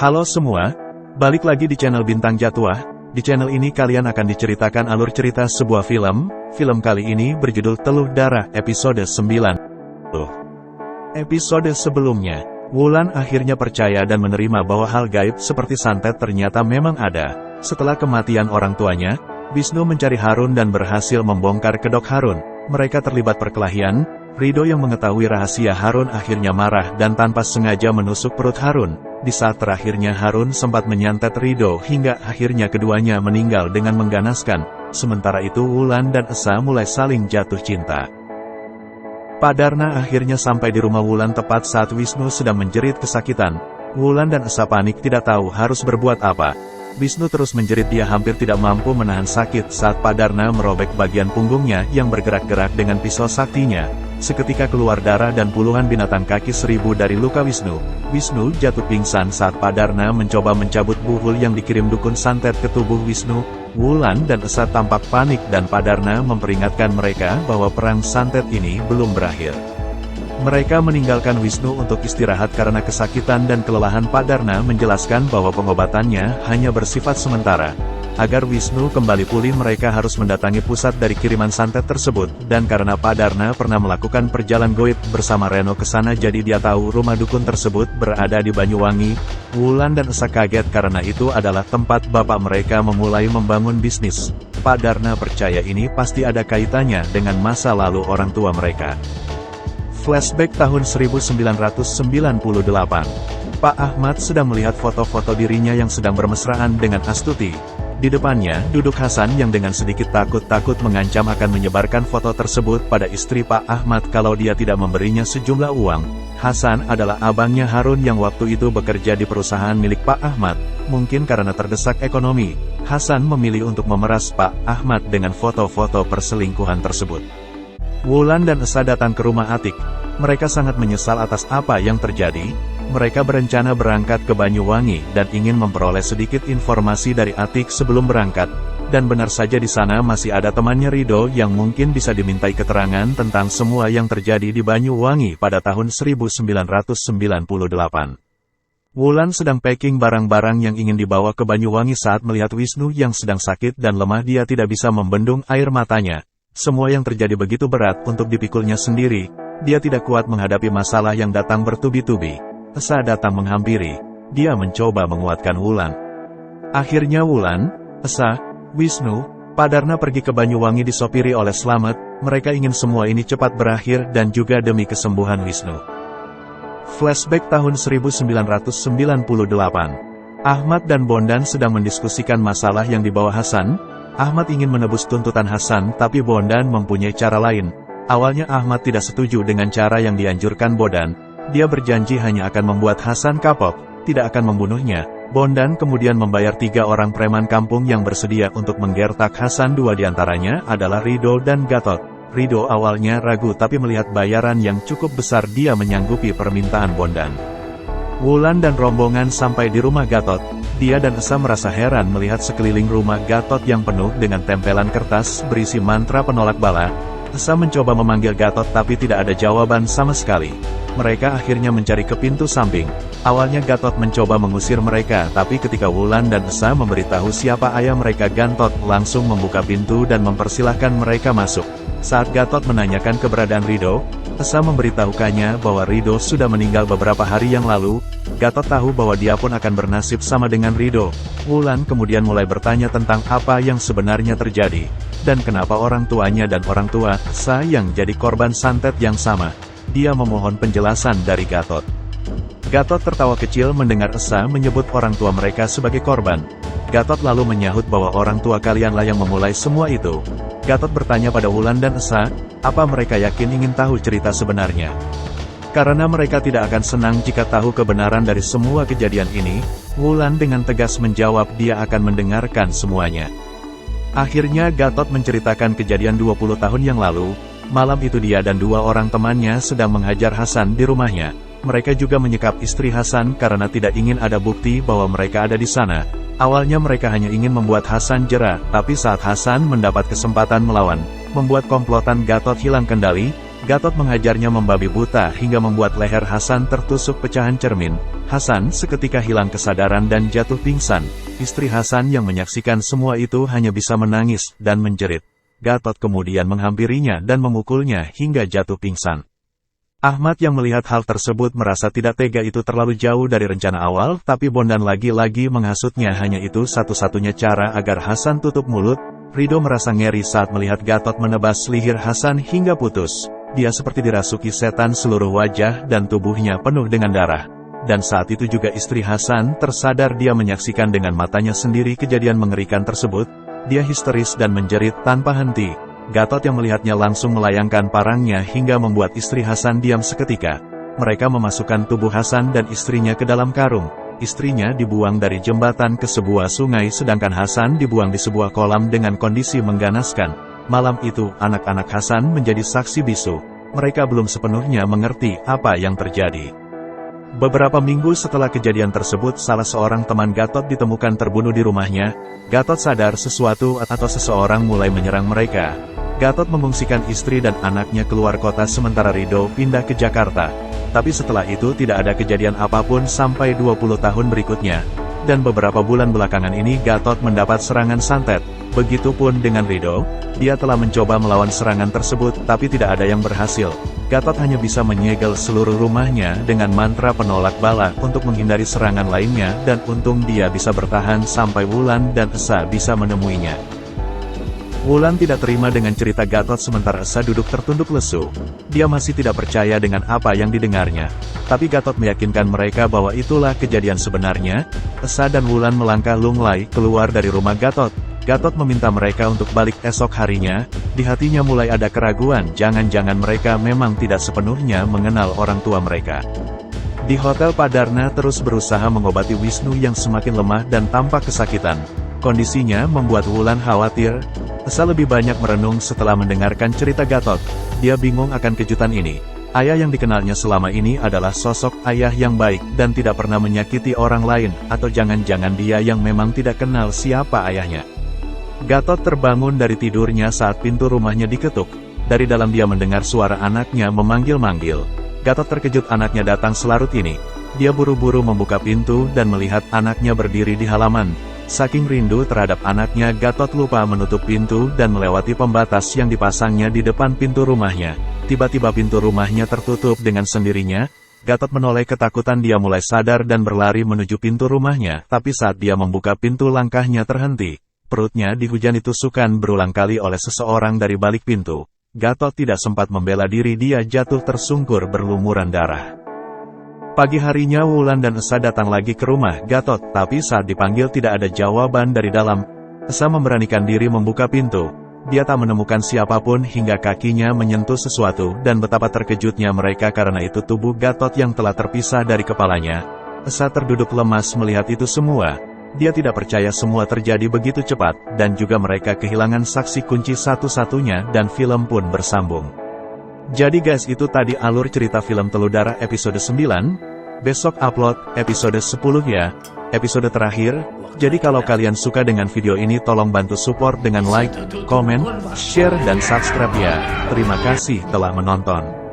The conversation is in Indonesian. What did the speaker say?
Halo semua, balik lagi di channel Bintang Jatuah. Di channel ini kalian akan diceritakan alur cerita sebuah film. Film kali ini berjudul Teluh Darah episode 9. Episode sebelumnya, Wulan akhirnya percaya dan menerima bahwa hal gaib seperti santet ternyata memang ada. Setelah kematian orang tuanya, Wisnu mencari Harun dan berhasil membongkar kedok Harun. Mereka terlibat perkelahian. Ridho yang mengetahui rahasia Harun akhirnya marah dan tanpa sengaja menusuk perut Harun. Di saat terakhirnya Harun sempat menyantet Ridho hingga akhirnya keduanya meninggal dengan mengganaskan. Sementara itu Wulan dan Esa mulai saling jatuh cinta. Padarna akhirnya sampai di rumah Wulan tepat saat Wisnu sedang menjerit kesakitan. Wulan dan Esa panik tidak tahu harus berbuat apa. Wisnu terus menjerit, dia hampir tidak mampu menahan sakit saat Padarna merobek bagian punggungnya yang bergerak-gerak dengan pisau saktinya. Seketika keluar darah dan puluhan binatang kaki seribu dari luka Wisnu. Wisnu jatuh pingsan saat Padarna mencoba mencabut buhul yang dikirim dukun santet ke tubuh Wisnu. Wulan dan Esa tampak panik dan Padarna memperingatkan mereka bahwa perang santet ini belum berakhir. Mereka meninggalkan Wisnu untuk istirahat karena kesakitan dan kelelahan. Padarna menjelaskan bahwa pengobatannya hanya bersifat sementara. Agar Wisnu kembali pulih mereka harus mendatangi pusat dari kiriman santet tersebut, dan karena Padarna pernah melakukan perjalanan goib bersama Reno ke sana jadi dia tahu rumah dukun tersebut berada di Banyuwangi. Wulan dan Esa kaget karena itu adalah tempat bapak mereka memulai membangun bisnis. Padarna percaya ini pasti ada kaitannya dengan masa lalu orang tua mereka. Flashback tahun 1998. Pak Ahmad sedang melihat foto-foto dirinya yang sedang bermesraan dengan Astuti. Di depannya, duduk Hasan yang dengan sedikit takut-takut mengancam akan menyebarkan foto tersebut pada istri Pak Ahmad kalau dia tidak memberinya sejumlah uang. Hasan adalah abangnya Harun yang waktu itu bekerja di perusahaan milik Pak Ahmad. Mungkin karena terdesak ekonomi, Hasan memilih untuk memeras Pak Ahmad dengan foto-foto perselingkuhan tersebut. Wulan dan Esa datang ke rumah Atik. Mereka sangat menyesal atas apa yang terjadi. Mereka berencana berangkat ke Banyuwangi dan ingin memperoleh sedikit informasi dari Atik sebelum berangkat. Dan benar saja di sana masih ada temannya Ridho yang mungkin bisa dimintai keterangan tentang semua yang terjadi di Banyuwangi pada tahun 1998. Wulan sedang packing barang-barang yang ingin dibawa ke Banyuwangi saat melihat Wisnu yang sedang sakit dan lemah. Dia tidak bisa membendung air matanya. Semua yang terjadi begitu berat untuk dipikulnya sendiri. Dia tidak kuat menghadapi masalah yang datang bertubi-tubi. Esa datang menghampiri. Dia mencoba menguatkan Wulan. Akhirnya Wulan, Esa, Wisnu, Padarna pergi ke Banyuwangi disopiri oleh Slamet. Mereka ingin semua ini cepat berakhir dan juga demi kesembuhan Wisnu. Flashback tahun 1998. Ahmad dan Bondan sedang mendiskusikan masalah yang dibawa Hasan. Ahmad ingin menebus tuntutan Hasan tapi Bondan mempunyai cara lain. Awalnya Ahmad tidak setuju dengan cara yang dianjurkan Bondan. Dia berjanji hanya akan membuat Hasan kapok, tidak akan membunuhnya. Bondan kemudian membayar 3 orang preman kampung yang bersedia untuk menggertak Hasan. 2 diantaranya adalah Ridho dan Gatot. Ridho awalnya ragu tapi melihat bayaran yang cukup besar dia menyanggupi permintaan Bondan. Wulan dan rombongan sampai di rumah Gatot. Dia dan Esa merasa heran melihat sekeliling rumah Gatot yang penuh dengan tempelan kertas berisi mantra penolak bala. Esa mencoba memanggil Gatot tapi tidak ada jawaban sama sekali. Mereka akhirnya mencari ke pintu samping. Awalnya Gatot mencoba mengusir mereka tapi ketika Wulan dan Esa memberitahu siapa ayah mereka, Gatot langsung membuka pintu dan mempersilahkan mereka masuk. Saat Gatot menanyakan keberadaan Ridho, Esa memberitahukannya bahwa Ridho sudah meninggal beberapa hari yang lalu. Gatot tahu bahwa dia pun akan bernasib sama dengan Ridho. Wulan kemudian mulai bertanya tentang apa yang sebenarnya terjadi, dan kenapa orang tuanya dan orang tua Esa yang jadi korban santet yang sama. Dia memohon penjelasan dari Gatot. Gatot tertawa kecil mendengar Esa menyebut orang tua mereka sebagai korban. Gatot lalu menyahut bahwa orang tua kalianlah yang memulai semua itu. Gatot bertanya pada Wulan dan Esa, apa mereka yakin ingin tahu cerita sebenarnya? Karena mereka tidak akan senang jika tahu kebenaran dari semua kejadian ini, Wulan dengan tegas menjawab dia akan mendengarkan semuanya. Akhirnya Gatot menceritakan kejadian 20 tahun yang lalu. Malam itu dia dan 2 orang temannya sedang menghajar Hasan di rumahnya. Mereka juga menyekap istri Hasan karena tidak ingin ada bukti bahwa mereka ada di sana. Awalnya mereka hanya ingin membuat Hasan jera, tapi saat Hasan mendapat kesempatan melawan, membuat komplotan Gatot hilang kendali. Gatot menghajarnya membabi buta hingga membuat leher Hasan tertusuk pecahan cermin. Hasan seketika hilang kesadaran dan jatuh pingsan. Istri Hasan yang menyaksikan semua itu hanya bisa menangis dan menjerit. Gatot kemudian menghampirinya dan memukulnya hingga jatuh pingsan. Ahmad yang melihat hal tersebut merasa tidak tega, itu terlalu jauh dari rencana awal, tapi Bondan lagi-lagi menghasutnya. Hanya itu satu-satunya cara agar Hasan tutup mulut. Ridho merasa ngeri saat melihat Gatot menebas leher Hasan hingga putus. Dia seperti dirasuki setan, seluruh wajah dan tubuhnya penuh dengan darah. Dan saat itu juga istri Hasan tersadar. Dia menyaksikan dengan matanya sendiri kejadian mengerikan tersebut. Dia histeris dan menjerit tanpa henti. Gatot yang melihatnya langsung melayangkan parangnya hingga membuat istri Hasan diam seketika. Mereka memasukkan tubuh Hasan dan istrinya ke dalam karung. Istrinya dibuang dari jembatan ke sebuah sungai, sedangkan Hasan dibuang di sebuah kolam dengan kondisi mengganaskan. Malam itu, anak-anak Hasan menjadi saksi bisu. Mereka belum sepenuhnya mengerti apa yang terjadi. Beberapa minggu setelah kejadian tersebut, salah seorang teman Gatot ditemukan terbunuh di rumahnya. Gatot sadar sesuatu atau seseorang mulai menyerang mereka. Gatot mengungsikan istri dan anaknya keluar kota sementara Ridho pindah ke Jakarta. Tapi setelah itu tidak ada kejadian apapun sampai 20 tahun berikutnya. Dan beberapa bulan belakangan ini Gatot mendapat serangan santet. Begitupun dengan Ridho, dia telah mencoba melawan serangan tersebut tapi tidak ada yang berhasil. Gatot hanya bisa menyegel seluruh rumahnya dengan mantra penolak bala untuk menghindari serangan lainnya, dan untung dia bisa bertahan sampai Wulan dan Esa bisa menemuinya. Wulan tidak terima dengan cerita Gatot sementara Esa duduk tertunduk lesu. Dia masih tidak percaya dengan apa yang didengarnya. Tapi Gatot meyakinkan mereka bahwa itulah kejadian sebenarnya. Esa dan Wulan melangkah lunglai keluar dari rumah Gatot. Gatot meminta mereka untuk balik esok harinya. Di hatinya mulai ada keraguan, jangan-jangan mereka memang tidak sepenuhnya mengenal orang tua mereka. Di hotel Padarna terus berusaha mengobati Wisnu yang semakin lemah dan tampak kesakitan. Kondisinya membuat Wulan khawatir. Esa lebih banyak merenung setelah mendengarkan cerita Gatot. Dia bingung akan kejutan ini. Ayah yang dikenalnya selama ini adalah sosok ayah yang baik dan tidak pernah menyakiti orang lain, atau jangan-jangan dia yang memang tidak kenal siapa ayahnya. Gatot terbangun dari tidurnya saat pintu rumahnya diketuk. Dari dalam dia mendengar suara anaknya memanggil-manggil. Gatot terkejut anaknya datang selarut ini. Dia buru-buru membuka pintu dan melihat anaknya berdiri di halaman. Saking rindu terhadap anaknya, Gatot lupa menutup pintu dan melewati pembatas yang dipasangnya di depan pintu rumahnya. Tiba-tiba pintu rumahnya tertutup dengan sendirinya. Gatot menoleh ketakutan, dia mulai sadar dan berlari menuju pintu rumahnya, tapi saat dia membuka pintu langkahnya terhenti. Perutnya dihujani tusukan berulang kali oleh seseorang dari balik pintu. Gatot tidak sempat membela diri, dia jatuh tersungkur berlumuran darah. Pagi harinya Wulan dan Esa datang lagi ke rumah Gatot, tapi saat dipanggil tidak ada jawaban dari dalam. Esa memberanikan diri membuka pintu. Dia tak menemukan siapapun hingga kakinya menyentuh sesuatu, dan betapa terkejutnya mereka karena itu tubuh Gatot yang telah terpisah dari kepalanya. Esa terduduk lemas melihat itu semua. Dia tidak percaya semua terjadi begitu cepat, dan juga mereka kehilangan saksi kunci satu-satunya, dan film pun bersambung. Jadi guys, itu tadi alur cerita film Telur Darah episode 9. Besok upload episode 10 ya, episode terakhir. Jadi kalau kalian suka dengan video ini tolong bantu support dengan like, komen, share dan subscribe ya. Terima kasih telah menonton.